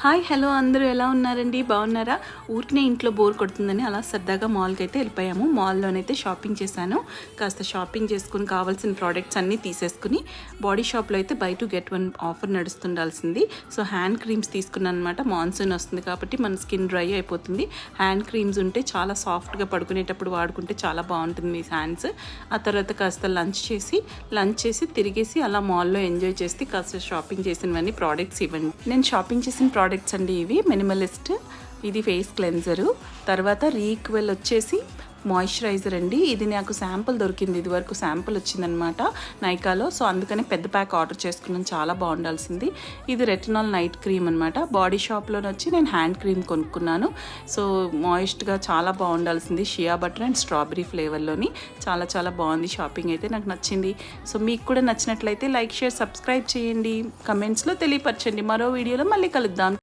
Hi hello అందరూ ఎలా ఉన్నారండి? బాగున్నారా? ఊరికనే ఇంట్లో బోర్ కొడుతుందని అలా సరదాగా మాల్కి అయితే వెళ్ళిపోయాము. మాల్లోనైతే షాపింగ్ చేశాను. కాస్త షాపింగ్ చేసుకుని కావాల్సిన ప్రోడక్ట్స్ అన్నీ తీసేసుకుని బాడీ షాప్లో అయితే buy two get one offer నడుస్తుండాల్సింది. సో హ్యాండ్ క్రీమ్స్ తీసుకున్నాను అనమాట. మాన్సూన్ వస్తుంది కాబట్టి మన స్కిన్ డ్రై అయిపోతుంది. హ్యాండ్ క్రీమ్స్ ఉంటే చాలా సాఫ్ట్గా పడుకునేటప్పుడు వాడుకుంటే చాలా బాగుంటుంది మీ హ్యాండ్స్. ఆ తర్వాత కాస్త లంచ్ చేసి తిరిగేసి అలా మాల్లో ఎంజాయ్ చేసి కాస్త షాపింగ్ చేసినవన్నీ ప్రోడక్ట్స్ ఇవ్వండి. నేను షాపింగ్ చేసిన ప్రోడక్ట్స్ అండి ఇవి. మినిమలిస్ట్, ఇది ఫేస్ క్లెన్జరు, తర్వాత రీక్వెల్ వచ్చేసి మాయిశ్చరైజర్ అండి. ఇది నాకు శాంపుల్ దొరికింది, ఇది వరకు శాంపుల్ వచ్చిందనమాట నైకాలో. సో అందుకని పెద్ద ప్యాక్ ఆర్డర్ చేసుకున్నాను, చాలా బాగుండాల్సింది. ఇది రెటినాల్ నైట్ క్రీమ్ అనమాట. బాడీ షాప్లో వచ్చి నేను హ్యాండ్ క్రీమ్ కొనుక్కున్నాను. సో మాయిస్ట్గా చాలా బాగుండాల్సింది. షియా బటర్ అండ్ స్ట్రాబెరీ ఫ్లేవర్లోని చాలా చాలా బాగుంది. షాపింగ్ అయితే నాకు నచ్చింది. సో మీకు కూడా నచ్చినట్లయితే లైక్, షేర్, సబ్స్క్రైబ్ చేయండి. కమెంట్స్లో తెలియపరచండి. మరో వీడియోలో మళ్ళీ కలుద్దాం.